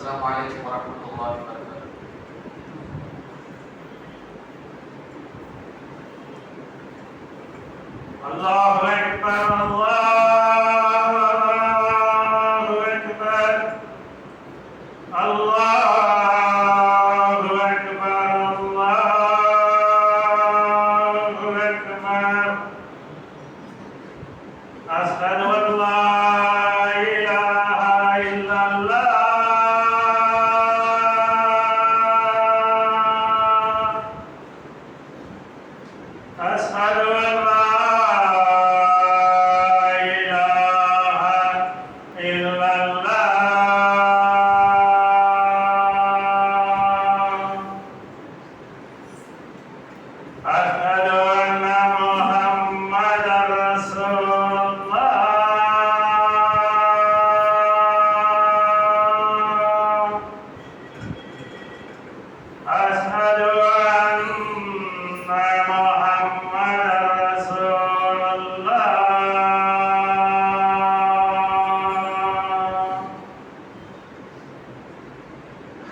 السلام عليكم ورحمة الله وبركاته. الله أكبر الله أكبر الله أكبر الله أكبر أشهد أن لا إله إلا الله أشهد أن لا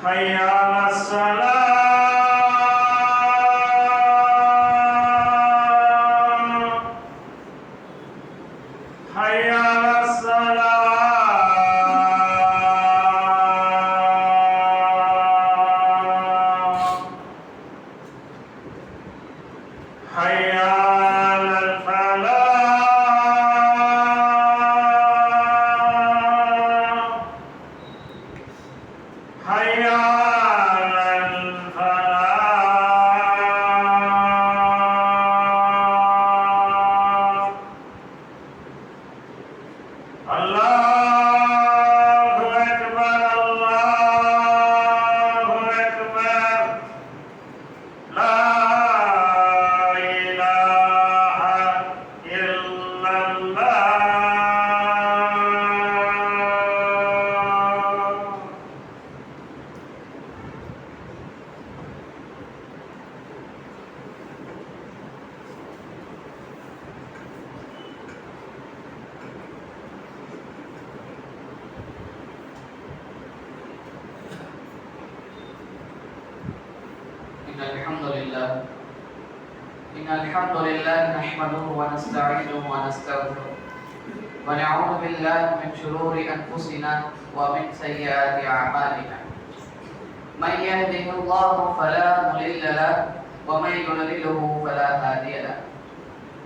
حي على الصلاة حي على الصلاة حي على الفلاح حي على الفلاح الله أكبر الله أكبر لا إله إلا الله إن الحمد لله نحمده ونستعينه ونستغفره ونعوذ بالله من شرور أنفسنا ومن سيئات أعمالنا من يهده الله فلا مضل له ومن يضلله فلا هادي له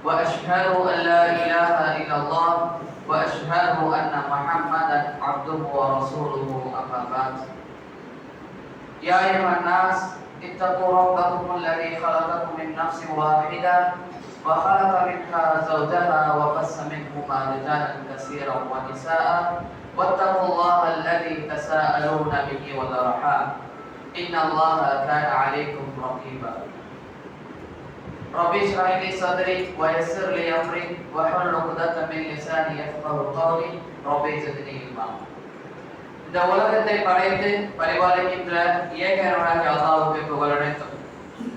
وأشهد أن لا إله إلا الله وأشهد أن محمدا عبده ورسوله أما بعد يا أيها الناس اتقوا ربكم الذي خلقكم من نفس واحدة وخلق منها زوجها وبث منهما رجالا كثيرا ونساء واتقوا الله الذي تساءلون به والأرحام إن الله كان عليكم رقيبا رب اشرح لي صدري ويسر لي أمري واحلل عقدة من لساني يفقهوا قولي رب زدني علما. இந்த உலகத்தை படைத்து பரிபாலிக்கின்ற ஏகனாகிய அல்லாஹ்வுக்கு புகழ் அனைத்தும்.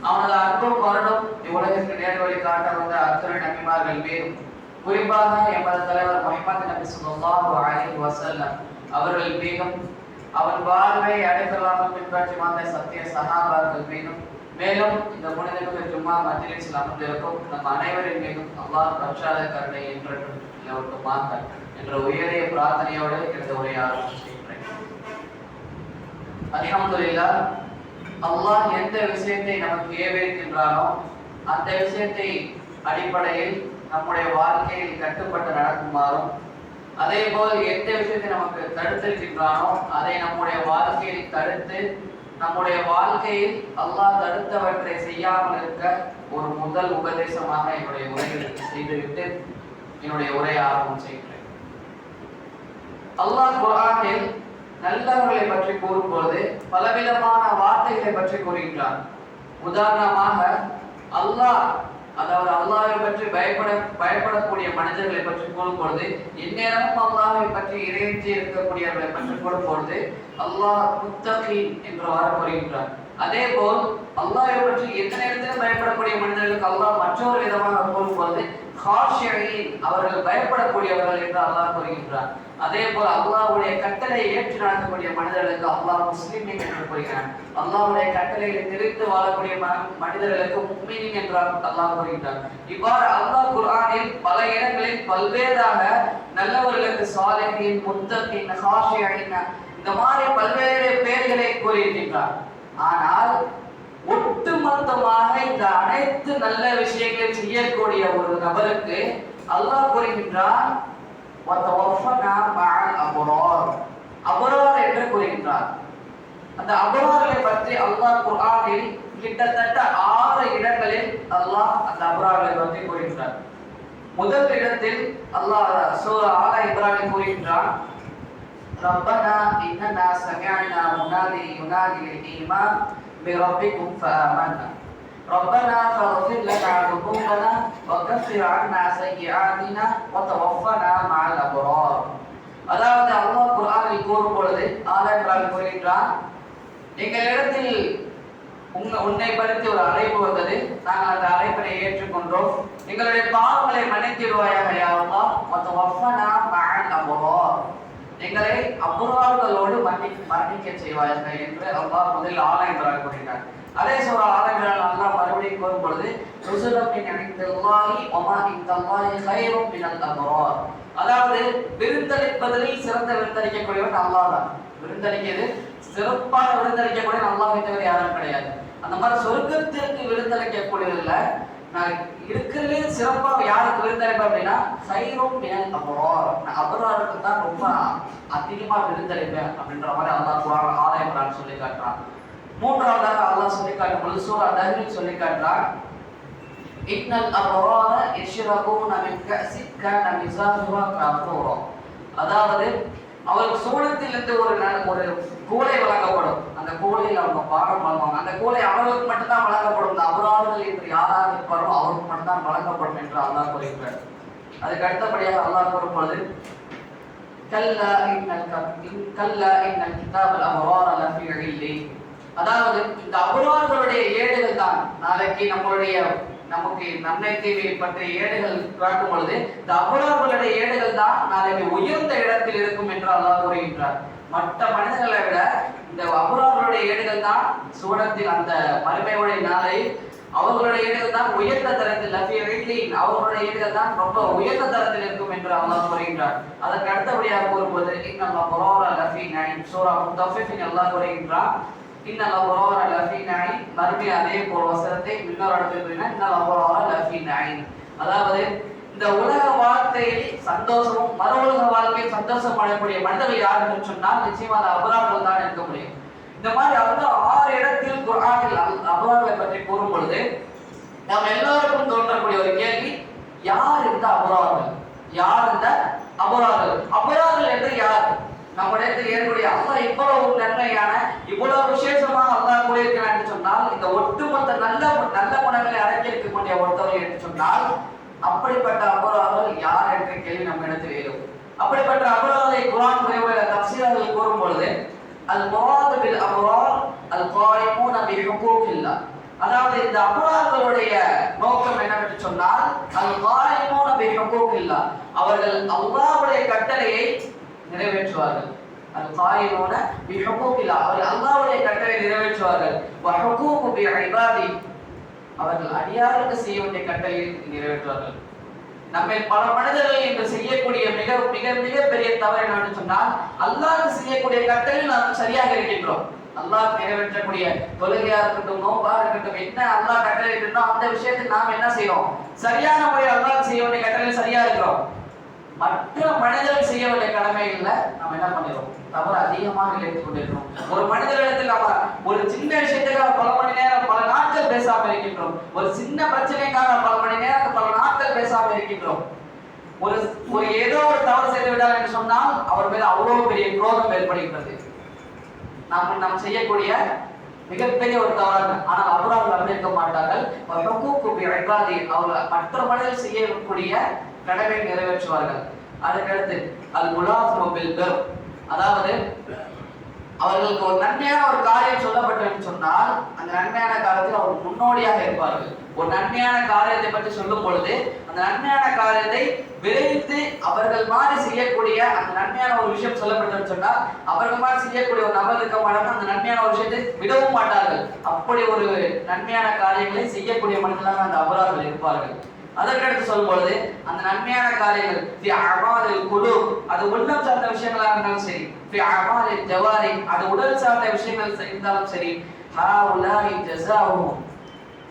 அவனது அன்பும் கருணும் இவ்வுலகிற்கு நேர்வழி காட்ட வந்த அத்தனை நபிமார்கள் மீதும் குறிப்பாக எமது தலைவர் முஹம்மது நபி ஸல்லல்லாஹு அலைஹி வஸல்லம் அவர்கள் மீதும் அவன் வாழ்வை அடைக்கலாக பின்பற்றி வந்த சத்திய சஹாபாக்கள் மீதும் மேலும் இந்த புனிதமிகு ஜும்மா மஜ்லிஸில் அமர்ந்திருக்கும் நம் அனைவரின் மீதும் அல்லாஹ் ரஹ்மத் கருணை என்றும் நிலவட்டுமாக என்ற உயரிய பிரார்த்தனையோடு இந்த உரையை ஆரம்பிக்கிறேன். அல்ஹம்துலில்லாஹ், அல்லாஹ் எந்த விஷயத்தை நமக்கு ஏவிருக்கின்றானோ அந்த விஷயத்தை அடிப்படையில் நம்முடைய வாழ்க்கையில் கட்டுப்பட்டு நடக்குமாறும், அதே போல் எந்த விஷயத்தை நமக்கு தடுத்திருக்கின்றானோ அதை நம்முடைய வாழ்க்கையில் தடுத்து நம்முடைய வாழ்க்கையில் அல்லாஹ் தடுத்தவற்றை செய்யாமல் இருக்க ஒரு முதல் உபதேசமாக என்னுடைய உரையை செய்துவிட்டு என்னுடைய உரையை ஆரம்பம் செய்கிறேன். அல்லாஹ் குர்ஆனில் நல்லவர்களை பற்றி கூறும்போது பலவிதமான வார்த்தைகளை பற்றி கூறுகின்றார். உதாரணமாக அல்லாஹ், அதாவது அல்லாஹ்வை பற்றி பயப்படக்கூடிய மனிதர்களை பற்றி கூறும்பொழுது, இந்நேரமும் அல்லாஹ்வை பற்றி இறைஞ்சி இருக்கக்கூடியவர்களை பற்றி கூறும்பொழுது அல்லாஹ் முத்தகீன் என்றவாறு கூறுகின்றார். அதே போல் அல்லாஹ்வை பற்றி எந்த நேரத்திலும் பயப்படக்கூடிய மனிதர்களுக்கு அல்லாஹ் மற்றொரு விதமாக கூறும்போது காஷியீன், அவர்கள் பயப்படக்கூடியவர்கள் என்று அல்லாஹ் கூறுகின்றார். அதே போல் அல்லாஹ்வுடைய கட்டளையை ஏற்று நடக்கக்கூடிய மனிதர்களுக்கு அல்லாஹ் முஸ்லிமீன் என்று கூறுகிறான். அல்லாஹ்வுடைய கட்டளையை நிலைத்து வாழக்கூடிய மனிதர்களுக்கு முஃமினீன் என்று அல்லாஹ் கூறுகின்றார். இவ்வாறு அல்லாஹ் குர்ஆனில் பல இடங்களில் பல்வேறாக நல்லவர்களுக்கு சாலிஹீன், முத்தகீன், காஷியீன் இந்த மாதிரி பல்வேறு பெயர்களை கூறியிருக்கின்றார். ஆனால் ஒட்டுமொத்தமாக இந்த அனைத்து நல்ல விஷயங்களை செய்யக்கூடிய ஒரு நபருக்கு அல்லாஹ் கூறுகின்றான் அபரார் என்று கூறுகின்றார். அந்த அபரார்களை பற்றி அல்லாஹ் குர்ஆனில் கிட்டத்தட்ட 6 இடங்களில் அல்லாஹ் அந்த அபரார்களை பற்றி கூறுகின்றார். முதல் இடத்தில் அல்லாஹ் சூரா ஆல இம்ரானில் கூறுகின்றான், ரப்பனா இன்னனா சமிஅனா முனாதி யுனாதி லில் ஈமான் بربكم فآمنا ربنا فاغفر لنا ذنوبنا وكفر عنا سيئاتنا وتوفنا مع الأبرار. அதாவது அல்லாஹ் குர்ஆனில் கூறும் பொழுது ஆல இம்ரானில் கூறுகின்றான், எங்களிடத்தில் உன்னை பற்றி ஒரு அழைப்பு வந்தது, நாங்கள் அந்த அழைப்பினை ஏற்றுக்கொண்டோம், எங்களுடைய பாவங்களை மன்னித்திடுவாயாக யா அல்லாஹ் வதவஃபனா மஅல் அப்ரார், எங்களை அபரார்களோடு மன்னிக்க செய்வாயாக என்று அல்லாஹ் முதலில் ஆல இம்ரான் கூறினார். அதே சூரா ஆல இம்ரான் அல்லாஹ் மறுபடியும் கூறும் பொழுது ருஸுலம் மின் இன்தல்லாஹி வமா இன்தல்லாஹி கைரும் மினல் அப்ரார், அதாவது விருந்தளிப்பதில் சிறந்த விருந்தளிக்கக்கூடியவன் அல்லாஹ் தான். விருந்தளிக்கிறது சிறப்பான விருந்தளிக்கக்கூடிய அல்லாஹ்வை தவிர யாரும் கிடையாது. அந்த மாதிரி சொர்க்கத்திற்கு விருந்தளிக்கக்கூடியதில்ல நான் இருக்கிறதுலே சிறப்பாக யாருக்கு விருந்தளிப்பேன் அப்படின்னா கைரும் மினல் அப்ரார், அப்ராருக்கு தான் ரொம்ப அதிகமா விருந்தளிப்பேன் அப்படின்ற மாதிரி அல்லாஹ் குர்ஆன் ஆல இம்ரான் சொல்லி காட்டுறான். மூன்றாவதாக அல்லாஹ் சொல்லி காட்டும் பொழுது சூரா தஹ்ரீம் சொல்லி காட்டுறான், இன்னல் அப்ரார யஷ்ரபூன மின் கஸின் கான மிஸாஜுஹா காஃபூரா, அதாவது அவருக்கு சூழத்திலிருந்து ஒரு கூளை வழங்கப்படும், அந்த கூளையில் அவங்க பாடம் வழங்குவாங்க, அந்த கூளை அவர்களுக்கு மட்டும்தான் வழங்கப்படும், இந்த அபரார்கள் என்று யாராக இருப்பாரோ அவருக்கு மட்டும்தான் வழங்கப்படும் என்று அல்லாஹ் கூறுகிறார். அதுக்கு அடுத்தபடியாக அல்லாஹ் கூறும் பொழுது கல்லா இன்னல் கிதாபல் அப்ரார லஃபீ இல்லீன், அதாவது இந்த அபரார்களுடைய ஏடுகள் தான் நாளைக்கு நமக்கு நன்மை தீமை பற்றிய ஏடுகள் காட்டும் பொழுது இந்த அபரார்களுடைய ஏடுகள் தான் நாளைக்கு உயர்ந்த இடத்தில் இருக்கும் என்று அல்லாஹ் கூறுகின்றார். மற்ற மனிதர்களை விட இந்த அபரார்களுடைய ஏடுகள் தான் சூடத்தில் அந்த மறுமையுடைய நாளை அவர்களுடைய ஏடுகள் தான் உயர்ந்த தரத்தில் அவர்களுடைய ஏடுகள் தான் ரொம்ப உயர்ந்த தரத்தில் இருக்கும் என்று அல்லாஹ் கூறுகின்றார். அதற்கு அடுத்தபடியாக கூறும்போது இன்னல் அப்ரார லஃபீ நঈம், சூரா முத்தஃபிஃபின் அல்லாஹ் கூறுகின்றார், இன்னல் அப்ரார லஃபீ நঈம், மறுபடியும் அதே போல் வசனத்தை இன்னொரு இடத்தில் கூறினார், இன்னல் அப்ரார லஃபீ நঈம், அதாவது இந்த உலக வாழ்க்கையில் சந்தோஷமும் மறு உலக வாழ்க்கையில் சந்தோஷம் அடையக்கூடிய மனிதர்கள் யார் என்று சொன்னால் நிச்சயமா அந்த அபரார்கள் தான் இருக்க முடியும். இந்த மாதிரி அல்லாஹ் 6 இடத்தில் குர்ஆனில் அபரார்களை பற்றி கூறும் பொழுது நாம் எல்லாருக்கும் தோன்றக்கூடிய ஒரு கேள்வி, யார் இந்த அபரார்கள், யார் இந்த அபரார்கள், அபரார்கள் என்று யார்? நம்முடைய ஏற்புடைய அல்லாஹ் இவ்வளவு நன்மையான இவ்வளவு விசேஷமாக அல்லாஹ் கூறியிருக்கிறான் என்று சொன்னால், இந்த ஒட்டுமொத்த நல்ல குணங்களை அடக்கி இருக்கக்கூடிய ஒருத்தவர்கள் என்று சொன்னால் அப்படிப்பட்ட அபரார்கள் யார் என்ற கேள்வி நம்ம இடத்தில் எழும். அப்படிப்பட்ட அபரார்களை குர்ஆன் தஃசீர்கள் கூறும் பொழுது அல் முராது பில் அப்ரார் அல் காயிமூன பி ஹுகூகில்லாஹ், அதாவது இந்த அபரார்களுடைய நோக்கம் என்னவென்று சொன்னால் அல் காயிமூன பி ஹுகூகில்லாஹ், அவர்கள் அல்லாஹ்வுடைய கட்டளையை நிறைவேற்றுவார்கள். அல் காயிமூன பி ஹுகூகில்லாஹ், அவர்கள் அல்லாஹ்வுடைய கட்டளையை நிறைவேற்றுவார்கள். வ ஹுகூகு பி இபாதி, அவர்கள் அடியாருக்கு செய்ய வேண்டிய கட்டளையை நிறைவேற்றுவார்கள். நம்ம பல மனிதர்கள் இன்று செய்யக்கூடிய மிக மிக மிக பெரிய தவறு என்னன்னு சொன்னால், அல்லாஹ் செய்யக்கூடிய கட்டளை நாம் சரியாக இருக்கின்றோம். அல்லாஹ் நிறைவேற்றக்கூடிய தொழுகையா இருக்கட்டும், நோன்பா இருக்கட்டும், என்ன அல்லாஹ் கட்டளை இருக்கோ அந்த விஷயத்தில் நாம் என்ன செய்யறோம், சரியான முறையில் அல்லாஹ் செய்ய வேண்டிய கட்டளை சரியா இருக்கிறோம். மற்ற மனிதர்கள் செய்ய வேண்டிய கடமைகள்ல நம்ம என்ன பண்ணிடுறோம், தவறு அதிகமாக இழைத்துக் கொண்டிருக்கிறோம். ஒரு மனிதர்களிடத்தில் நம்ம ஒரு சின்ன விஷயத்துக்காக பல மணி நேரம் பல நாட்கள் பேசாம இருக்கின்றோம். ஒரு சின்ன பிரச்சனைக்காக பல மணி நேரம் பல நாட்கள் பேசாம இருக்கின்றோம். ஒரு ஏதோ ஒரு தவறு செய்து விட்டார் என்று சொன்னால் அவர் மீது அவ்வளவு பெரிய குரோதம் ஏற்படுகின்றது. நாம் செய்யக்கூடிய மிகப்பெரிய ஒரு தவறாக, ஆனால் அபரார்கள் அப்படி இருக்க மாட்டார்கள். அவர்கள் மற்ற மனிதர்கள் செய்யக்கூடிய கடமை நிறைவேற்றுவார்கள். அதுக்கடுத்து அல் முலாசிமு பில் பிர், அதாவது அவர்களுக்கு ஒரு நன்மையான ஒரு காரியம் சொல்லப்பட்டதுன்னு சொன்னால் அந்த நன்மையான காரியத்தில் அவர் முன்னோடியாக இருப்பார்கள். ஒரு நன்மையான காரியத்தை பற்றி சொல்லும் பொழுது அந்த நன்மையான காரியத்தை விரைந்து அவர்கள் மாதிரி செய்யக்கூடிய அந்த நன்மையான ஒரு விஷயம் சொல்லப்பட்டதுன்னு சொன்னால் அவர்கள் மாதிரி செய்யக்கூடிய ஒரு நபர் இருக்க மாட்டாங்க. அந்த நன்மையான ஒரு விஷயத்தை விடவும் மாட்டார்கள். அப்படி ஒரு நன்மையான காரியங்களை செய்யக்கூடிய மனிதர்களாக அந்த அபரார்கள் இருப்பார்கள். அதற்கடுத்து சொல்லும் பொழுது அந்த நன்மையான காரியங்கள் குழு அது உள்ளம் சார்ந்த விஷயங்களாக இருந்தாலும் சரி, ஜவாரி அது உடல் சார்ந்த விஷயங்கள் இருந்தாலும் சரி,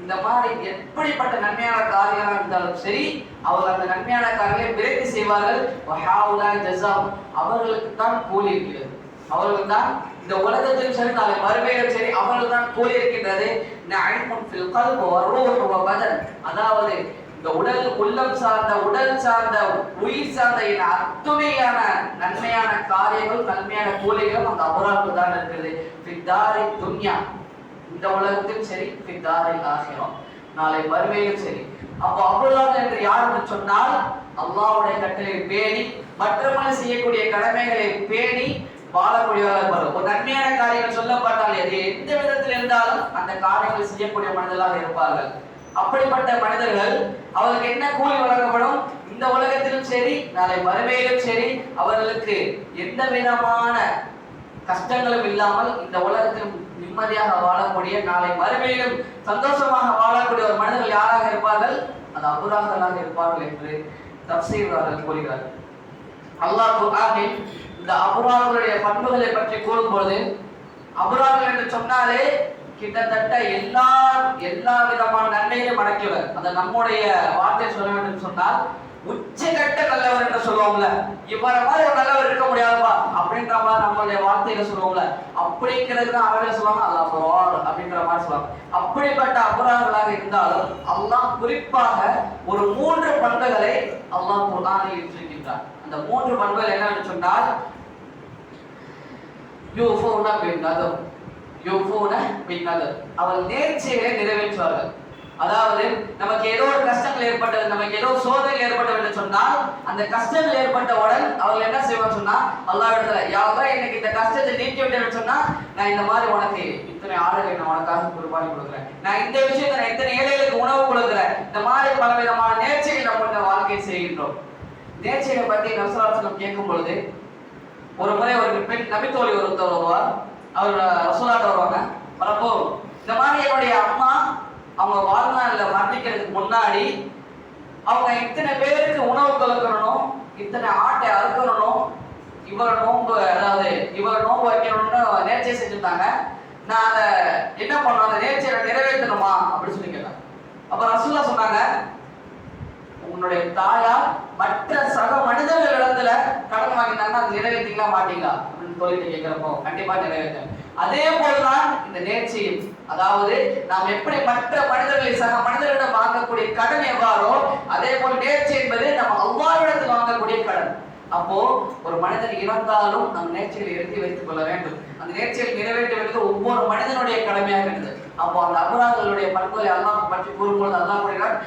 இந்த மாதிரி எப்படிப்பட்ட நன்மையான காரியங்களாக இருந்தாலும் சரி அவர்கள் அந்த நன்மையான காரியங்களை விரைந்து செய்வார்கள். அவர்களுக்கு தான் கூலி இருக்கிறது. அவர்கள் தான் இந்த உலகத்திலும் சரி நாளை மறுமையிலும் சரி அவர்கள் தான் கூலி இருக்கின்றது. அதாவது இந்த உடல் உள்ளம் சார்ந்த உடல் சார்ந்த உயிர் சார்ந்த என அத்துணையான நன்மையான காரியங்கள் நன்மையான கூலிகளும் அந்த அபரார்கள் தான் இருக்கிறது. ஃபித்தாரி துன்யா இந்த உலகத்திலும் சரி, ஃபித்தாரி ஆகிரோம் நாளை மறுமையிலும் சரி. அப்போ அபரார்கள் என்று யார் என்று சொன்னால் அல்லாஹ்வுடைய கட்டளை பேணி மற்றவர்கள் செய்யக்கூடிய கடமைகளை பேணி வாழக்கூடியவர்கள். ஒரு நன்மையான காரியங்கள் சொல்லப்பட்டால் எது எந்த விதத்தில் இருந்தாலும் அந்த காரியங்கள் செய்யக்கூடிய மனிதர்களாக இருப்பார்கள். அப்படிப்பட்ட மனிதர்கள் அவர்களுக்கு என்ன கூலி வழங்கப்படும்? இந்த உலகத்திலும் சரி நாளை மறுமையிலும் சரி அவர்களுக்கு எந்த விதமான கஷ்டங்களும் இல்லாமல் இந்த உலகத்திலும் நிம்மதியாக வாழக்கூடிய நாளை மறுமையிலும் சந்தோஷமாக வாழக்கூடிய ஒரு மனிதர்கள் யாராக இருப்பார்கள்? அது அபரார்களாக இருப்பார்கள் என்று தஃசீர்வாளர்கள் கூறுகிறார்கள். அல்லாஹ் குர்ஆனில் இந்த அபரார்களுடைய பண்புகளை பற்றி கூறும்போது அபரார்கள் என்று சொன்னாலே கிட்டத்தட்ட எல்லா விதமான நன்மைகளையும் அடக்கியவர். அந்த நம்முடைய வார்த்தை சொல்ல வேண்டும் சொன்னால் உச்சகட்ட நல்லவர் என்று சொல்லுவோம்ல, இவர மாதிரி ஒரு நல்லவர் இருக்க முடியாதுப்பா அப்படின்ற மாதிரி நம்மளுடைய வார்த்தையில சொல்லுவோம்ல, அப்படிங்கிறது தான் அரபில சொல்லுவாங்க அல்லாஹ் அபரார் அப்படின்ற மாதிரி சொல்லுவாங்க. அப்படிப்பட்ட அபரார்களாக இருந்தாலும் அல்லாஹ் குறிப்பாக ஒரு 3 பண்புகளை அல்லாஹ் குர்ஆனில் இட்டிருக்கின்றார். அந்த 3 பண்புகள் என்னன்னு சொன்னால் யூஃபூன பின்னதர் அவள் நேர்ச்சியை நிறைவேற்றுவார்கள். அதாவது நமக்கு ஏதோ ஒரு கஷ்டங்கள் ஏற்பட்டது, நமக்கு ஏதோ சோதனை ஏற்பட்டது என்று சொன்னால் அந்த கஷ்டங்கள் ஏற்பட்டவுடன் அவர்கள் என்ன செய்வாங்க சொன்னா அல்லாஹ்விடத்துல யாரா எனக்கு இந்த கஷ்டத்தை நீக்கி விட்டேன்னு சொன்னா நான் இந்த மாதிரி உனக்கு இத்தனை ஆடுகளை நான் உனக்காக குர்பானி கொடுக்குறேன், நான் இந்த விஷயத்தை நான் இத்தனை ஏழைகளுக்கு உணவு கொடுக்குறேன். இந்த மாதிரி பல விதமான நேர்ச்சிகள் நம்ம வாழ்க்கையை செய்கின்றோம். நேர்ச்சியை பற்றி நபி ஸல்லல்லாஹு அலைஹி வஸல்லம் கேட்கும் பொழுது ஒரு முறை ஒரு பெண் நபித்தோழி ஒருத்தர் வருவார். அவர் ரசூலாட்ட வருவாங்க. வரப்போ இந்த மாதிரி என்னுடைய அம்மா அவங்க வாழ்நாள்ல மரணிக்கிறதுக்கு முன்னாடி அவங்க இத்தனை பேருக்கு உணவு கொடுக்கணும், இத்தனை ஆட்டை அறுக்கணும், இவர் நோன்பு வைக்கணும்னு நேர்ச்சியை செஞ்சுட்டாங்க. நான் அதை என்ன பண்ணணும், அந்த நேர்ச்சியை நிறைவேற்றணுமா அப்படின்னு சொல்லி கேட்டாங்க. அப்ப ரசூலா சொன்னாங்க, உன்னுடைய தாயார் மற்ற சக மனிதர்கள் இடத்துல கடன் வாங்கினாங்கன்னா அது நிறைவேற்றீங்களா மாட்டீங்களா அப்படின்னு சொல்லிட்டு கேட்கிறப்போ கண்டிப்பா நிறைவேற்ற. அதே போலதான் இந்த நேர்ச்சியும், அதாவது நாம் எப்படி மற்ற மனிதர்களை சக மனிதர்களிடம் வாங்கக்கூடிய கடன் எவ்வாறோ அதே போல் நேர்ச்சி என்பது நம்ம அல்லாஹ்விடத்தில் வாங்கக்கூடிய கடன். அப்போ ஒரு மனிதன் இறந்தாலும் நம் நேர்ச்சிகளை எழுதி வைத்துக் கொள்ள வேண்டும். அந்த நேர்ச்சியை நிறைவேற்ற வேண்டியது ஒவ்வொரு மனிதனுடைய கடமையாக இருந்தது. அப்போ அந்த அபராதங்களுடைய பண்புகளை அல்லாஹ் பற்றி கூறும்போது அல்லாஹ் கூறுகிறார்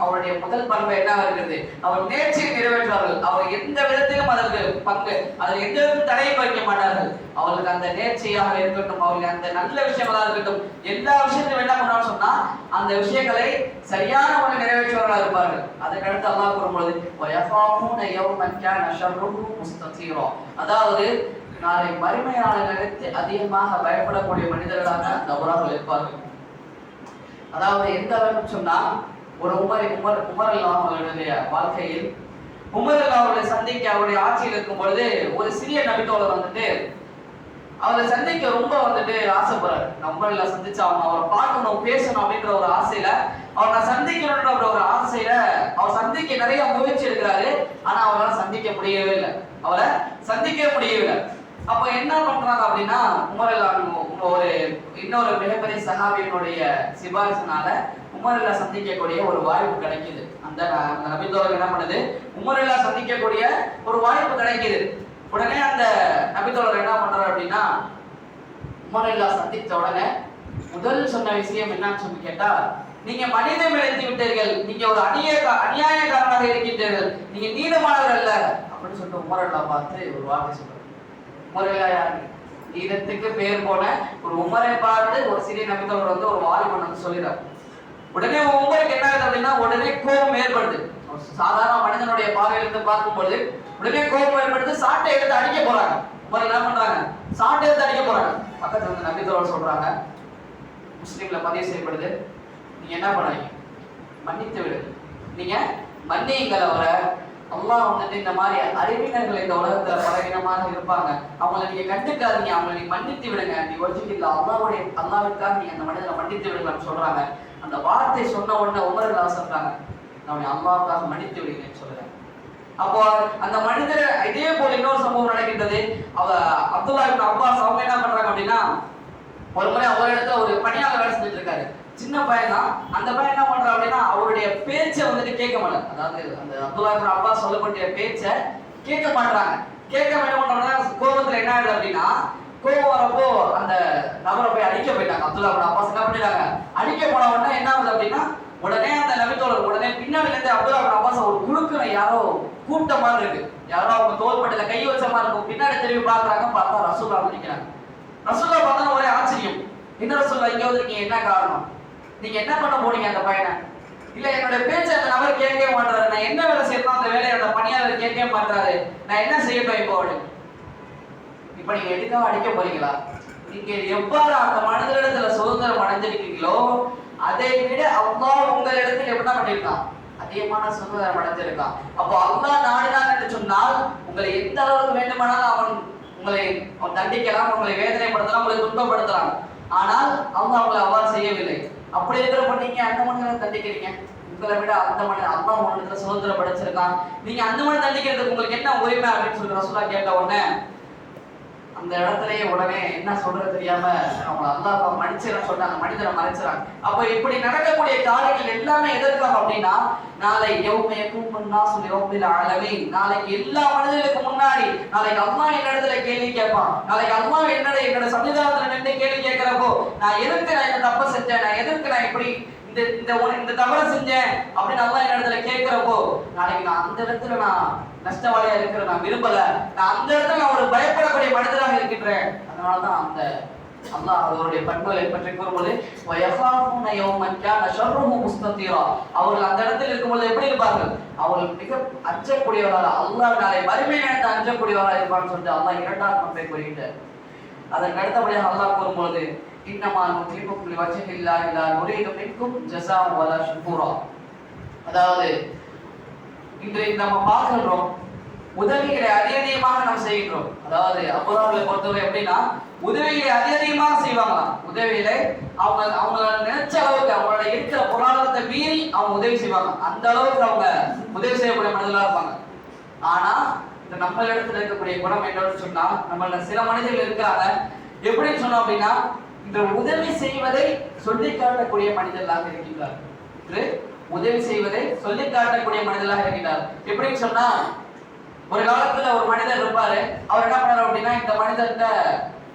அவருடைய முதல் பண்பு என்ன இருக்கிறது, அவர் நேர்ச்சியை நிறைவேற்றுவார்கள். அவர் எந்த விதத்திலும் அதற்கு பங்கு அதில் எந்த விதத்திலும் தடை வைக்க மாட்டார்கள். அவர்களுக்கு அந்த நேர்ச்சியாக இருக்கட்டும், அவர்களுக்கு அந்த நல்ல விஷயங்களாக இருக்கட்டும், எல்லா விஷயத்தையும் என்ன பண்ணான்னு சொன்னா அந்த விஷயங்களை சரியான முறை நிறைவேற்றுவர்களாக இருப்பார்கள். அதற்கடுத்து அல்லாஹ் கூறும்போது அதாவது நாளை மறுமையான நினைத்து அதிகமாக பயப்படக்கூடிய மனிதர்களாக அந்த அபரார்கள் இருப்பார்கள். அதாவது எந்த அளவுக்கு சொன்னா ஒரு உமர் அவர்களுடைய வாழ்க்கையில் உமர் அவர்களை சந்திக்க அவருடைய ஆட்சியில் இருக்கும் பொழுது ஒரு சிறிய நபித்தோழர் வந்துட்டு அவரை சந்திக்க ரொம்ப ஆசைப்படுறாரு. உமர் சந்திச்சு அவரை பார்க்கணும் பேசணும் அப்படின்ற ஒரு ஆசையில அவரை சந்திக்கணும்ன்ற ஒரு ஆசையில அவர் சந்திக்க நிறைய முயற்சி எடுக்கிறாரு. ஆனா அவரால் சந்திக்க முடியவே இல்லை. அப்ப என்ன பண்றாங்க அப்படின்னா ஒரு இன்னொரு மிகப்பெரிய சஹாபியினுடைய சிபாரிசுனால உமர்ல சந்திக்கக்கூடிய ஒரு வாய்ப்பு கிடைக்குது. அந்த நபித்தோழர் என்ன பண்ணுது, உமர்ல சந்திக்கக்கூடிய ஒரு வாய்ப்பு கிடைக்குது. உடனே அந்த நபித்தோழர் என்ன பண்றாரு அப்படின்னா உமர்ல சந்தித்த உடனே முதல் சொன்ன விஷயம் என்னன்னு சொல்லி கேட்டா, நீங்க மனிதம் இழைத்து விட்டீர்கள், நீங்க ஒரு அநியாயக்காரனாக இருக்கின்றீர்கள், நீங்க நீதமானவர் அல்ல அப்படின்னு சொல்லிட்டு உமர்ல பார்த்து ஒரு வார்த்தை சொல்றாரு. ஈரத்துக்கு பேர் போன ஒரு உமரை பார்த்து ஒரு சிறிய நபித்தவர் வந்து ஒரு வாலிபன் வந்து சொல்லிடுறார். உடனே உமருக்கு என்ன ஆகுது அப்படின்னா உடனே கோபம் ஏற்படுது. சாதாரண மனிதனுடைய பார்வையிலிருந்து பார்க்கும்போது உடனே கோபம் ஏற்படுது. சாட்டை எடுத்து அடிக்க போறாங்க. உமர் என்ன பண்றாங்க? சாட்டை எடுத்து அடிக்க போறாங்க. பக்கத்துல வந்து நபித்தவர் சொல்றாங்க, முஸ்லீம்ல பதிவு செய்யப்படுது, நீங்க என்ன பண்ணாங்க? மன்னித்து விடு. நீங்க மன்னியுங்கள் அவரை. அல்லாஹ் வந்துட்டு இந்த மாதிரி அறிவினர்கள் இந்த உலகத்துல பலவீனமாக இருப்பாங்க, அவங்களை நீங்க கண்டுக்காதீங்க, அவங்களை நீங்க மன்னித்து விடுங்க. நீ ஒழிச்சுக்கல அல்லாவிற்காக நீங்க அந்த மனிதனை மன்னித்து விடுங்கன்னு சொல்றாங்க. அந்த வார்த்தை சொன்ன உடனே உமர்கள் சொல்றாங்க, நான் அல்லாவுக்காக மன்னித்து விடுங்கன்னு சொல்றேன். அப்போ அந்த மனிதர் இதே போல இன்னொரு சம்பவம் நடக்கின்றது. அப்துல்லா இப்னு அப்பாஸ் அவங்க என்ன பண்றாங்க அப்படின்னா, ஒரு முறை அவர் இடத்துல ஒரு பணியாளர் வேலை செஞ்சுட்டு இருக்காரு. சின்ன பையன் தான். அந்த பையன் என்ன பண்றான் அப்படின்னா அவருடைய பேச்சை வந்துட்டு கேட்க மாட்டாங்க. அதாவது அந்த அப்துல்லா இப்னு அப்பாஸ் சொல்லக்கூடிய பேச்சை கேட்க மாட்டாங்க. கேட்க என்ன பண்றாங்கன்னா கோபத்துல என்ன ஆயிடுது அப்படின்னா, கோபம் வரப்போ அந்த நபரை போய் அடிக்க போயிட்டாங்க. அப்துல்லா இப்னு அப்பாஸ் என்ன பண்ணிட்டாங்க? அடிக்க போன உடனே என்ன ஆகுது அப்படின்னா, உடனே அந்த நபித்தோழர் உடனே பின்னாடி இருந்து அப்துல்லா இப்னு அப்பாஸ் ஒரு குழுக்குன யாரோ கூப்பிட்ட மாதிரி இருக்கு. யாரோ அவங்க தோள்பட்டையில கை வச்ச மாதிரி இருக்கும். பின்னாடி திரும்பி பாக்குறாங்க. பார்த்தா ரசூலுல்லாஹ் நிக்கிறாங்க. ரசூலுல்லாஹ் பார்த்தா ஒரே ஆச்சரியம். என்ன ரசூலுல்லாஹ் இங்க வந்திருக்கீங்க, என்ன காரணம்? நீங்க என்ன பண்ண போறீங்க அந்த பையனை? இல்ல என்னோட பேச்ச அந்த நபர் கேட்கவே மாட்டாரு. நான் என்ன வேலை செய்யணும் அந்த வேலையை அந்த பணியாளர் கேட்கவே மாட்டாரு. நான் என்ன செய்யட்டும் இப்போ? இப்ப நீங்க எதுக்காக அடிக்க போறீங்களா? நீங்க எவ்வாறு அந்த மனிதனிடத்துல சுதந்திரம் அடைஞ்சிருக்கீங்களோ அதை விட அல்லாஹ் உங்களிடத்தில் எப்படி பண்ணிருக்கான்? அதிகமான சுதந்திரம் அடைஞ்சிருக்கான். அப்போ அல்லாஹ் நாடினான் என்று சொன்னால் உங்களை எந்த அளவுக்கு வேண்டுமானாலும் உங்களை தண்டிக்கலாம், உங்களை வேதனைப்படுத்தலாம், உங்களை துன்பப்படுத்தலாம். ஆனால் அவங்க அவங்களை அவ்வாறு செய்யவில்லை. அப்படி இருக்கிறப்ப நீங்க அந்த மனிதனை தண்டிக்கிறீங்க. உங்களை விட அந்த மனிதன் அல்லாஹ் உங்களிடத்துல சுதந்திரம் படைச்சிருக்கான், நீங்க அந்த மனிதன் தண்டிக்கிறதுக்கு உங்களுக்கு என்ன உரிமை அப்படின்னு சொல்லி ரசூலுல்லாஹ் கேட்ட உடனே அந்த இடத்துலயே உடனே என்ன சொல்றது தெரியாம அவங்க அல்லாஹ் மன்னிச்சிட சொன்னாங்க, மனிதனை மறைச்சிறாங்க. அப்ப இப்படி நடக்கக்கூடிய காரியங்கள் எல்லாமே எதற்காக அப்படின்னா, நாளை நாளைக்கு எல்லா மனிதர்களுக்கு முன்னாடி நாளைக்கு அல்லாஹ் என்னிடத்துல கேள்வி கேட்பான். நாளைக்கு அல்லாஹ் என்னோட சன்னிதானத்துல நின்று கேள்வி கேட்கிறப்போ நான் எதற்கு நான் இந்த தப்பை செஞ்சேன், நான் எதற்கு நான் இப்படி இந்த தவறை செஞ்சேன் அப்படின்னு அல்லாஹ் என்னிடத்துல கேட்கிறப்போ நாளைக்கு நான் அந்த இடத்துல நான் நஷ்டவாளியா இருக்கிறேன், நான் விரும்பல. நான் அந்த இடத்துல நான் ஒரு பயப்படக்கூடிய மனிதராக இருக்கின்றேன். அதனாலதான் அந்த அல்லாஹ் அவருடைய பண்புகளை பற்றி கூறும்போது அவர்கள் அந்த இடத்தில் இருக்கும்போது எப்படி இருப்பார்கள்? அவர்கள் மிக அஞ்சக்கூடியவராக, அல்லாஹ் நாளை வறுமை நேரத்தை அஞ்சக்கூடியவராக இருப்பான்னு சொல்லிட்டு அல்லாஹ் இரண்டாம் பண்பை கூறுகின்றார். அதற்கு அடுத்தபடியாக அல்லாஹ் கூறும்போது அதாவது இன்றைக்கு நம்ம பார்க்கிறோம் உதவிகளை அதிகமாக நாம் செய்கின்றோம். அதாவது அபூர்வங்களை பொறுத்தவரை எப்படின்னா உதவிகளை அதிகமாக செய்வாங்களாம். உதவிகளை அவங்க நினைச்ச அளவுக்கு அவங்களோட இருக்கிற பொருளாதாரத்தை மீறி அவங்க உதவி செய்வாங்க. அந்த அளவுக்கு அவங்க உதவி செய்யக்கூடிய மனிதர்களா இருப்பாங்க. ஆனா இந்த நம்ம இடத்துல இருக்கக்கூடிய குணம் என்னன்னு சொன்னா, நம்மள சில மனிதர்கள் இருக்கிறாங்க. எப்படின்னு சொன்னோம் அப்படின்னா, இந்த உதவி செய்வதை சொல்லி காட்டக்கூடிய மனிதர்களாக இருக்கின்றார். உதவி செய்வதை சொல்லி காட்டக்கூடிய மனிதர்களாக இருக்கின்றார். எப்படின்னு சொன்னா, ஒரு காலத்துல ஒரு மனிதர் இருப்பாரு. அவர் என்ன பண்ணாரு அப்படின்னா, இந்த மனிதர்கிட்ட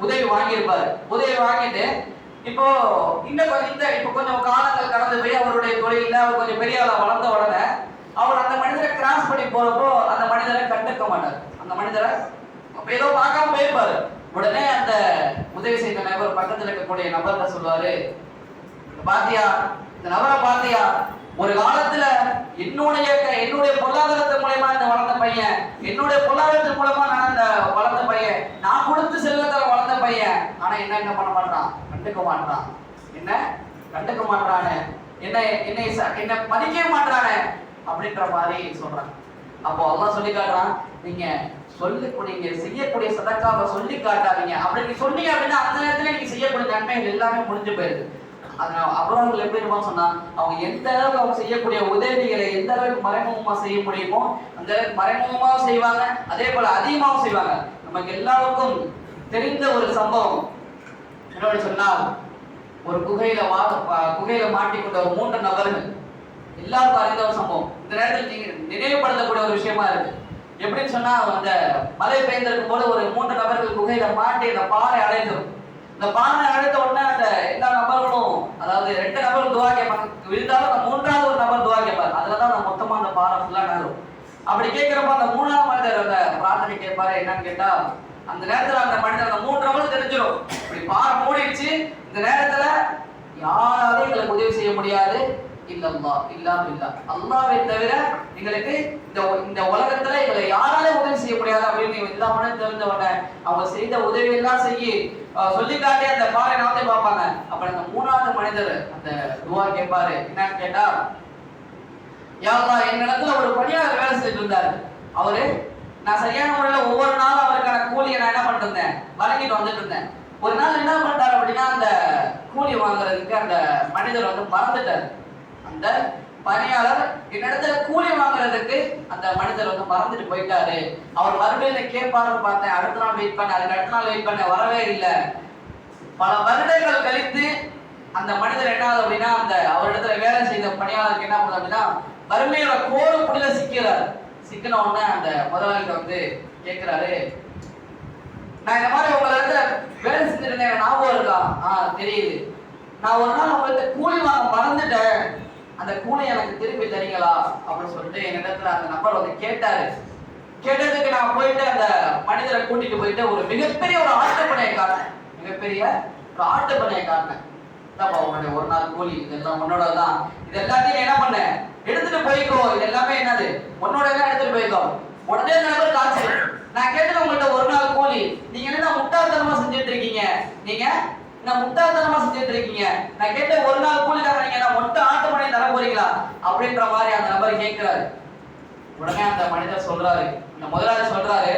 உதவி வாங்கியிருப்பாரு. உதவி வாங்கிட்டு இப்போ கொஞ்சம் காலங்கள் கடந்து போய் அவருடைய தொழில அவர் கொஞ்சம் பெரிய ஆளா வளர்ந்த உடனே அவர் அந்த மனிதரை கிராஸ் பண்ணி போறப்போ அந்த மனிதரை கண்டுக்க மாட்டார். அந்த மனிதரை ஏதோ பார்க்காம போயிருப்பாரு. உடனே அந்த உதவி செய்த நபர் பக்கத்துல இருக்கக்கூடிய நபர்கிட்ட சொல்லுவாரு, பாத்தியா இந்த நபரை பாத்தியா, ஒரு காலத்துல என்னுடைய பொருளாதாரத்தின் மூலமா இந்த வளர்ந்த பையன், என்னுடைய பொருளாதாரத்தின் மூலமா நான் இந்த வளர்ந்த பையன், நான் கொடுத்து செல்வத்தால வளர்ந்த பையன். ஆனா என்ன பண்ண மாட்டான்? கண்டுக்க மாட்டான். என்ன கண்டுக்க மாட்டானே, என்ன மதிக்கவே மாட்டானே அப்படின்ற மாதிரி சொல்றான். அப்போ அல்லாஹ் சொல்லி காட்டுறான், நீங்க செய்யக்கூடிய சதக்காவை சொல்லி காட்டாதீங்க. அப்படி நீங்க சொன்னீங்க அப்படின்னா அந்த நேரத்துல நீங்க செய்யக்கூடிய நன்மைகள் எல்லாமே முடிஞ்சு போயிருது. அதனால அபூர்வங்கள் எப்படி இருப்பான்னு சொன்னா, அவங்க எந்த அளவுக்கு அவங்க செய்யக்கூடிய உதவிகளை எந்த அளவுக்கு மறைமுகமா செய்ய முடியுமோ அந்த மறைமுகமாக செய்வாங்க. அதே போல அதிகமாகவும் செய்வாங்க. நமக்கு எல்லாருக்கும் தெரிந்த ஒரு சம்பவம் என்னோட சொன்னால், ஒரு குகையில மாட்டிக்கொண்ட ஒரு 3 நபர்கள், எல்லாருக்கும் அறிந்த ஒரு சம்பவம். இந்த நேரத்தில் நீங்க நினைவுபடுத்தக்கூடிய ஒரு விஷயமா இருக்கு. எப்படின்னு சொன்னா, அந்த மழை பெய்ந்திருக்கும் போது ஒரு 3 நபர்கள் குகையில மாட்டி அந்த பாறை அடைஞ்சிடும். இந்த பாறை அடைத்த உடனே அந்த எல்லா நபர்களும், அதாவது 2 நபர்கள் துவா கேட்பாங்க. விழுந்தாலும் அந்த 3ஆவது ஒரு நபர் துவா கேட்பாரு. அதுலதான் அந்த மொத்தமா அந்த பாறை ஃபுல்லா நகரும். அப்படி கேட்கிறப்ப அந்த 3ஆவது மனிதர் அந்த பிரார்த்தனை கேட்பாரு. என்னன்னு கேட்டா, அந்த நேரத்துல அந்த மனிதன் அந்த 3 அமல் தெரிஞ்சிடும். இப்படி பாறை மூடிடுச்சு, இந்த நேரத்துல யாராலையும் எங்களுக்கு உதவி செய்ய முடியாது, அல்லாஹ்வை தவிர எங்களுக்கு இந்த உலகத்துல எங்களை யாராலையும் உதவி செய்ய முடியாது அப்படின்னு எல்லா மனிதன் தெரிஞ்சவன அவங்க செய்த உதவி எல்லாம் சொல்லிக்காட்டி அந்த பாறை நாத்தை பார்ப்பாங்க. அப்ப அந்த 3வது மனிதர் அந்த துவா கேட்பாரு. என்னன்னு கேட்டா, யா அல்லாஹ், என்னிடத்துல ஒரு பணியாளர் வேலை செஞ்சுட்டு இருந்தாரு. அவரு நான் சரியான முறையில ஒவ்வொரு நாளும் அவருக்கான கூலியை நான் என்ன பண்ணிட்டு இருந்தேன், வழங்கிட்டு வந்துட்டு இருந்தேன். ஒரு நாள் என்ன பண்ணிட்டாரு அப்படின்னா, அந்த கூலி வாங்குறதுக்கு அந்த மனிதர் வந்து மறந்துட்டாரு. அந்த பணியாளர் என்னிடத்துல கூலி வாங்குறதுக்கு அந்த மனிதர் வந்து மறந்துட்டு போயிட்டாரு. அவர் மறுபடியும் கேட்பாருன்னு பார்த்தேன். அடுத்த நாள் வெயிட் பண்ண, அதுக்கு அடுத்த நாள் வெயிட் பண்ண, வரவே இல்லை. பல வருடங்கள் கழித்து அந்த மனிதர் என்ன ஆகுது அப்படின்னா, அந்த அவரிடத்துல வேலை செய்த பணியாளருக்கு என்ன பண்ணுது அப்படின்னா, வறுமையோட கோடு புடில சிக்கிறாரு. சிக்கின உடனே அந்த முதலாளிகிட்ட வந்து கேட்கிறாரு, நான் இந்த மாதிரி உங்களிடத்துல வேலை செஞ்சிருந்தேன், ஞாபகம் இருக்கா? தெரியுது. நான் ஒரு நாள் உங்கள்கிட்ட கூலி வாங்க மறந்துட்டேன், அந்த கூலி எனக்கு திருப்பி தரீங்களா அப்படின்னு சொல்லிட்டு என்னிடத்துல அந்த நபர் வந்து கேட்டாரு. கேட்டதுக்கு நான் போயிட்டு அந்த மனிதரை கூட்டிட்டு போயிட்டு ஒரு மிகப்பெரிய ஒரு ஆட்டுப்பனையை காட்டினேன். மிகப்பெரிய ஒரு ஆட்டுப்பனையை காட்டினேன். உன்னுடைய ஒரு நாள் கூலி இதெல்லாம் உன்னோட தான், இது எல்லாத்தையும் என்ன பண்ண, எடுத்துட்டு போய்க்கோ, இது எல்லாமே என்னது உன்னோட தான், எடுத்துட்டு போய்க்கோ. உடனே நபர் காட்சி, நான் கேட்டது உங்கள்கிட்ட ஒரு நாள் கூலி, நீங்க என்ன முட்டாள்தனமா செஞ்சுட்டு இருக்கீங்க, நீங்க நான் முட்டாள்தனமா செஞ்சுட்டு இருக்கீங்க, நான் கேட்ட ஒரு நாள் கூலிக்காக நீங்க நான் மொட்டை ஆட்டுப்பனை தர போறீங்களா அப்படின்ற மாதிரி அந்த நபர் கேட்கிறாரு. உடனே அந்த மனிதர் சொல்றாரு, இந்த முதலாளி சொல்றாரு,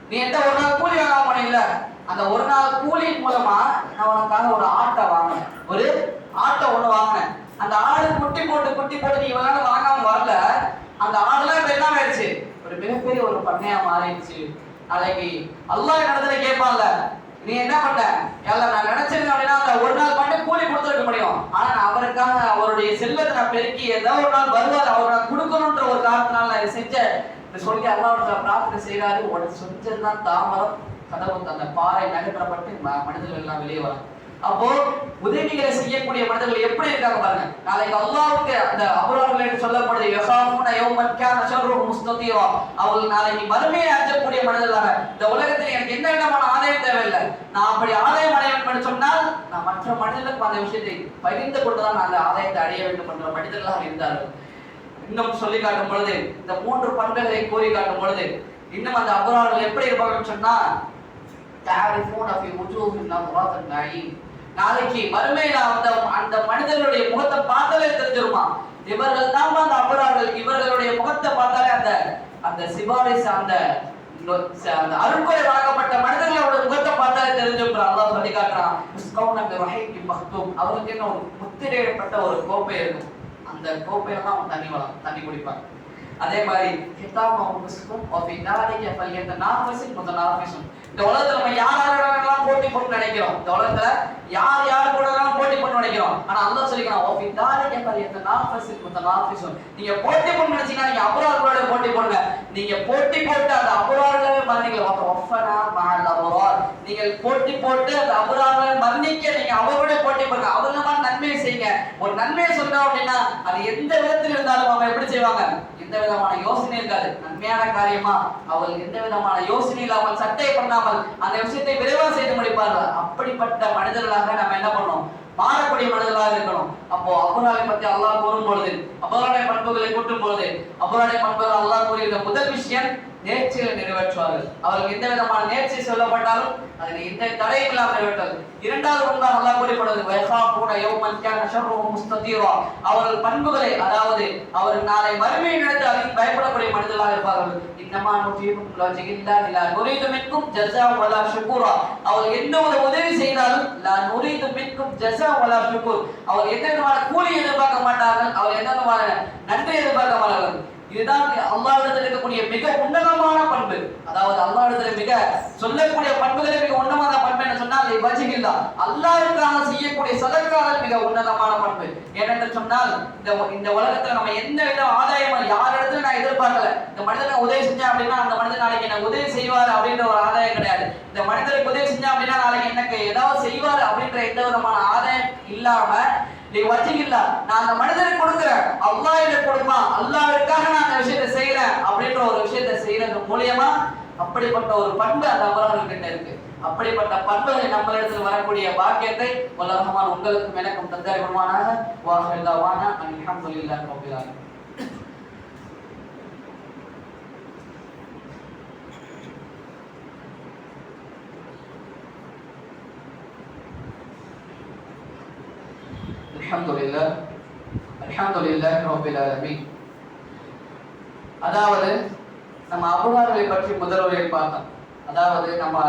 நீ எந்த ஒரு நாள் கூலி வாங்க போனீங்கல்ல, அந்த ஒரு நாள் கூலியின் மூலமா நான் உனக்காக ஒரு ஆட்டை வாங்கினேன், ஒரு ஆட்டை ஒண்ணு வாங்கினேன். அந்த ஆடு குட்டி போட்டு நீ இவனால வாங்காம வரல, அந்த ஆடுலாம் இப்ப என்ன ஆயிடுச்சு, ஒரு மிகப்பெரிய ஒரு பண்ணையா மாறிடுச்சு. நாளைக்கு அல்லாஹ் இடத்துல கேட்பான்ல, நீ என்ன பண்ண, நான் நினைச்சிருக்கேன் அப்படின்னா அந்த ஒரு நாள் மட்டும் கூலி கொடுத்துருக்க முடியும். ஆனா நான் அவருக்காக அவருடைய செல்வத்தை நான் பெருக்கி ஏதோ ஒரு நாள் வருவார், அவர் நான் கொடுக்கணும்ன்ற ஒரு காரணத்தினால நான் செஞ்சேன் சொல்லி அல்லாஹ்விடத்துல பிரார்த்தனை செய்யறாரு. உடனே செஞ்சதுதான் தாமரம், கதவு அந்த பாறை நகற்றப்பட்டு மனிதர்கள் எல்லாம் வெளியே வரும். அப்போ உதவிகளை செய்யக்கூடிய மனிதர்கள் எப்படி இருக்காங்க பாருங்க. நாளைக்கு அல்லாஹ்வுக்கு அந்த அபரார்கள் என்று சொல்லப்படுது, யஹாஃபூன யௌமன் கான ஷர்ருஹு முஸ்ததீரா, அவர்கள் நாளைக்கு மறுமையை அஞ்சக்கூடிய மனிதர்களாக, இந்த உலகத்தில் எனக்கு எந்த விதமான ஆதாயம் தேவையில்லை, நான் அப்படி ஆதாயம் அடைய வேண்டும் என்று சொன்னால் நான் மற்ற மனிதர்களுக்கு அந்த விஷயத்தை பகிர்ந்து கொண்டுதான் நான் அந்த ஆதாயத்தை அடைய வேண்டும் என்ற மனிதர்களாக இருந்தார்கள். இன்னும் சொல்லி காட்டும் பொழுது, இந்த 3 பண்புகளை கூறி காட்டும் பொழுது, இன்னும் அந்த அபரார்கள் எப்படி இருப்பாங்கன்னு சொன்னா, தாரிஃபூன ஃபீ வுஜூஹின் நظرات நயீம், நாளைக்கு மறுமையில அந்த மனிதர்களுடைய முகத்தை பார்த்தாலே தெரிஞ்சிருமா, இவர்கள் தான் அந்த அபரார்கள், இவர்களுடைய முகத்தை பார்த்தாலே அந்த சிபாரிசு அந்த அருள்கொடை வழங்கப்பட்ட மனிதர்களோட முகத்தை பார்த்தாலே தெரிஞ்சிருக்கிற அல்லாஹ் சொல்லி காட்டுறான். அவருக்கு என்ன ஒரு முத்திரையிடப்பட்ட ஒரு கோப்பை இருக்கும், அந்த கோப்பையில தான் அவன் தண்ணி குடிப்பாங்க. அதே மாதிரி இந்த உலகத்துல நம்ம யாரெல்லாம் போட்டி போட்டு நினைக்கிறோம், இந்த உலகத்துல யார் கூட போட்டி போட்டு நினைக்கிறோம். ஆனா அல்லாஹ் சொல்லிக்கிறான், நீங்க போட்டி போட்டு நினைச்சீங்கன்னா நீங்க அபரார்களோட போட்டி போடுங்க. நீங்க போட்டி போட்டு அந்த அபரார்களை நீங்க போட்டி போட்டு அந்த அபரார்களை மன்னிக்க நீங்க அவரோட போட்டி போடுங்க. அவங்க நன்மையை செய்யுங்க. ஒரு நன்மையை சொன்னோம் அப்படின்னா அது எந்த விதத்தில் இருந்தாலும் அவங்க எப்படி செய்வாங்க, எந்த விதமான யோசனை இருக்காது. நன்மையான காரியமா அவர்கள் எந்த விதமான யோசனை இல்லாமல் சட்டை பண்ணாமல் அந்த விஷயத்தை விரைவாக செய்து முடிப்பார்கள். அப்படிப்பட்ட மனிதர்களாக நம்ம என்ன பண்ணணும், மாறக்கூடிய மனிதர்களாக இருக்கணும். அப்போ அபராரை பற்றி அல்லாஹ் கூறும் பொழுது, அபராருடைய பண்புகளை கூட்டும் பொழுது, அபராருடைய பண்புகள் அல்லாஹ் கூறிய முதல் விஷயம் நேர்ச்சிகளை நிறைவேற்றுவார்கள். அவர்கள் எந்த விதமான நேர்ச்சி சொல்லப்பட்டாலும் அதில் எந்த தடையும் இல்லாமல் நிறைவேற்றார்கள். இரண்டாவது ஒன்றாக அல்லாஹ் கூறப்படுவது, அவர்கள் பண்புகளை, அதாவது அவர்கள் நாளை மறுமையை நினைத்து அதில் பயப்படக்கூடிய மனிதர்களாக இருப்பார்கள். அவர்கள் எந்த ஒரு உதவி செய்தாலும் அவர் எந்த விதமான கூலி எதிர்பார்க்க மாட்டார்கள், அவர் எந்த விதமான நன்றி எதிர்பார்க்க மாட்டார்கள். இதுதான் அல்லாஹ்விடத்தில் இருக்கக்கூடிய மிக உன்னதமான பண்பு. அதாவது அல்லாஹ்விடத்தில் மிக சொல்லக்கூடிய பண்புகளை மிக உன்னதமான பண்பு என்ன சொன்னால் அல்லாஹ்வுக்காக செய்யக்கூடிய சதக்காக்கள் மிக உன்னதமான பண்பு. ஏனென்று சொன்னால் இந்த உலகத்துல நம்ம எந்த வித ஆதாயம் யாரிடத்துல நான் எதிர்பார்க்கல. இந்த மனிதனை உதவி செஞ்சேன் அப்படின்னா அந்த மனிதன் நாளைக்கு எனக்கு உதவி செய்வார் அப்படின்ற ஒரு ஆதாயம் கிடையாது. இந்த மனிதருக்கு உதவி செஞ்சேன் அப்படின்னா நாளைக்கு எனக்கு ஏதாவது செய்வார் அப்படின்ற எந்த விதமான ஆதாயம் இல்லாம நான் அந்த மனிதனுக்கு கொடுக்கிறேன், அல்லாஹ் எனக்கு கொடுப்பான், அல்லாஹ்வுக்காக நான் அந்த விஷயத்தை செய்யறேன் அப்படின்ற ஒரு விஷயத்தை செய்யறது மூலியமா அப்படிப்பட்ட ஒரு பண்பு அந்த அபரார்கள் கிட்ட இருக்கு. அப்படிப்பட்ட பண்புகளை நம்மளிடத்தில் வரக்கூடிய பாக்கியத்தை வல்ல ரஹ்மான் உங்களுக்கும் எனக்கும் தந்தருள்வானாக. வாஹிரு தஅவானா அல்ஹம்துலில்லாஹி ரப்பில் ஆலமீன். அல்ஹம்துலில்லாஹி ரப்பில் ஆலமீன். அதாவது நம்ம அபரார்களை பற்றி முதல் உரையில் பார்த்தோம். அதாவது நம்ம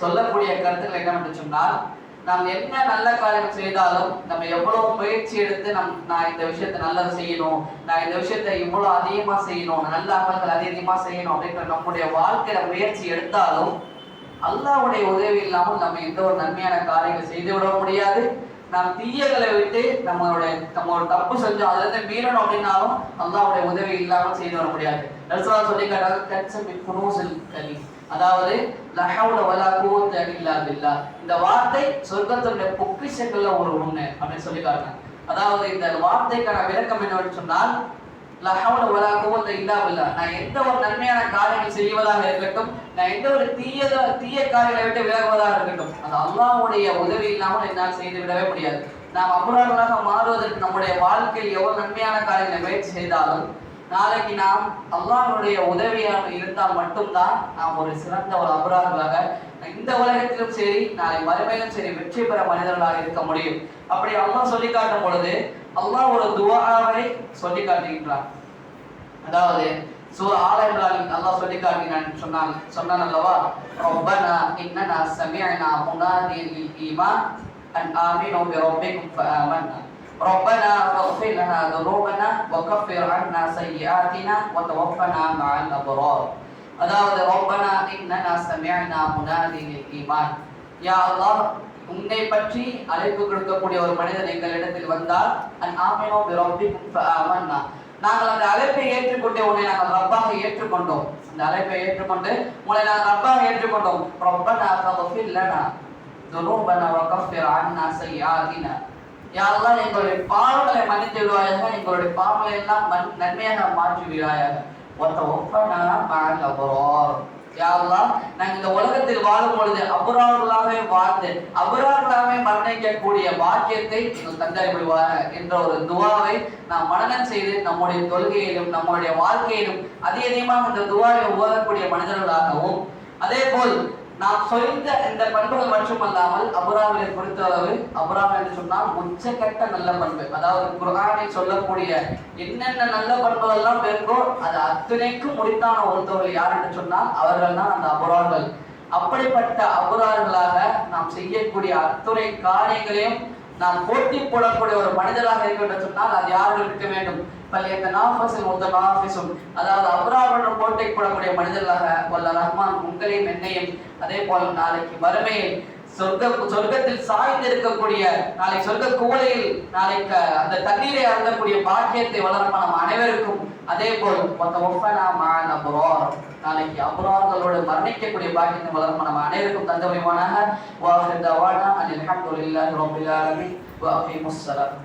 சொல்லக்கூடிய கருத்துக்கள் என்னவென்று சொன்னால், நாம் என்ன நல்ல காரியம் செய்தாலும் நம்ம எவ்வளவு முயற்சி எடுத்து நான் இந்த விஷயத்தை நல்லது செய்யணும், நான் இந்த விஷயத்தை இவ்வளவு அதிகமா செய்யணும், நல்ல அமல்கள் அதிகமா செய்யணும் அப்படின்ற நம்முடைய வாழ்க்கையில முயற்சி எடுத்தாலும் அல்லாஹ்வுடைய உதவி இல்லாமல் நம்ம எந்த ஒரு நன்மையான காரியங்களை செய்து விட முடியாது. நாம் தீயகளை விட்டு நம்ம ஒரு தப்பு செஞ்சோம் அதுல இருந்து மீறணும் அப்படின்னாலும் அல்லாஹ்வுடைய உதவி இல்லாமல் செய்து வர முடியாது. ரசூலுல்லாஹ் சொல்லி காட்டாங்க, கன்சம் மின் குனூஸில் கலீம், அதாவது லா ஹவ்ல வலா குவத்த இல்லா பில்லாஹ். இந்த வார்த்தை சொர்க்கத்துடைய பொக்கிஷங்கள்ல ஒரு ஒண்ணு அப்படின்னு சொல்லி காட்டுறாங்க. அதாவது இந்த வார்த்தைக்கான விளக்கம் என்னவென்று சொன்னால், லா ஹவ்ல வலா குவத்த இல்லா பில்லாஹ், நான் எந்த ஒரு நன்மையான காரியங்கள் செய்வதாக இருக்கட்டும், நான் எந்த ஒரு தீய காரியங்களை விட்டு விலகுவதாக இருக்கட்டும், அது அல்லாஹ்வுடைய உதவி இல்லாமல் என்னால் செய்து விடவே முடியாது. நாம் அபரார்களாக மாறுவதற்கு நம்முடைய வாழ்க்கையில் எவ்வளவு நன்மையான காரியங்களை முயற்சி செய்தாலும் நாளைக்கு நாம் அல்லாஹ்வுடைய உதவியாக இருந்தால் மட்டும்தான் நாம் ஒரு சிறந்த ஒரு அபரார்களாக இந்த உலகத்திலும் சரி நாளை மறுமையிலும் சரி வெற்றி பெற மனிதர்களாக இருக்க முடியும். அப்படி அல்லாஹ் சொல்லி காட்டும் பொழுது அல்லாஹ் ஒரு துஆவை சொல்லி காட்டுகின்றான். அதாவது சூரா ஆல இம்ரானில் அல்லாஹ் சொல்லி காட்டினான் சொன்னான் அல்லவா, ரப்பனா இன்னனா சமிஅனா முனாதியன் லில் ஈமான் அன் ஆமினு பிரப்பிக்கும் ஃபஆமன்னா ரப்பனா ஃபக்ஃபிர் லனா துனூபனா வகஃபிர் அன்னா சய்யிஆத்தினா வதவஃபனா மஅல் அப்ரார். அதாவது ரப்பனா இன்னனா சமிஅனா முனாதியன் லில் ஈமான், யா அல்லாஹ் உன்னை பற்றி அழைப்பு கொடுக்கக்கூடிய ஒரு மனிதன் எங்களிடத்தில் வந்தால் அன் ஆமினு பிரப்பிக்கும் ஃபஆமன்னா, நாங்கள் அந்த அழைப்பை ஏற்றுக்கொண்டு உன்னை நாங்கள் ரப்பாக ஏற்றுக்கொண்டோம், அந்த அழைப்பை ஏற்றுக்கொண்டு உன்னை நாங்கள் ரப்பாக ஏற்றுக்கொண்டோம். ரப்பனா ஃபக்ஃபிர் லனா துனூபனா வகஃபிர் அன்னா சய்யிஆத்தினா, யா அல்லாஹ் எங்களுடைய பாவங்களை மன்னித்து விடுவாயாக, எங்களுடைய பாவங்களை எல்லாம் நன்மையாக மாற்றி விடுவாயாக. வதவஃபனா மஅல் அப்ரார், யா அல்லாஹ் நாங்கள் இந்த உலகத்தில் வாழும் பொழுது அபரார்களாகவே வாழ்ந்து அபரார்களாகவே மரணிக்கக்கூடிய பாக்கியத்தை நீங்கள் தந்தருள்வாயாக என்ற ஒரு துஆவை நாம் மனனம் செய்து நம்முடைய தொழுகையிலும் நம்முடைய வாழ்க்கையிலும் அதிகமாக இந்த துஆவை ஓதக்கூடிய மனிதர்களாகவும், அதே போல் நாம் சொல்லித்த இந்த பண்புகள் மட்டுமல்லாமல் அபரார்களை பொறுத்தளவு அபரார் என்று சொன்னால் உச்சக்கட்ட நல்ல பண்பு, அதாவது குர்ஆனில் சொல்லக்கூடிய என்னென்ன நல்ல பண்புகள் எல்லாம் இருக்கோ அது அத்தனைக்கும் முடித்தான ஒருத்தவர்கள் யார் என்று சொன்னால் அவர்கள் தான் அந்த அபரார்கள். அப்படிப்பட்ட அபரார்களாக நாம் செய்யக்கூடிய அத்துணை காரியங்களையும் நாம் போட்டி போடக்கூடிய ஒரு மனிதராக இருக்க சொன்னால் அது யாரும் இருக்க வேண்டும். அதாவது அபரார்களுடன் போட்டி போடக்கூடிய மனிதர்களாக வல்ல ரஹ்மான் உங்களையும் என்னையும் அதே போல நாளைக்கு மறுமையில் சொர்க்கத்தில் சாய்ந்து இருக்கக்கூடிய நாளை சொர்க்க கூலையில் நாளைக்கு அந்த தண்ணீரை அருந்தக்கூடிய பாக்கியத்தை வளரமா நம் அனைவருக்கும், அதே போல் நாளைக்கு அபரார்களோடு மரணிக்கக்கூடிய பாக்கியத்தை வளரமா நம்ம அனைவருக்கும் தந்தவரிவானாக. வாஹிரு தஅவானா அல்ஹம்துலில்லாஹி ரப்பில் ஆலமீன் வ அகீமுஸ் ஸலாத்.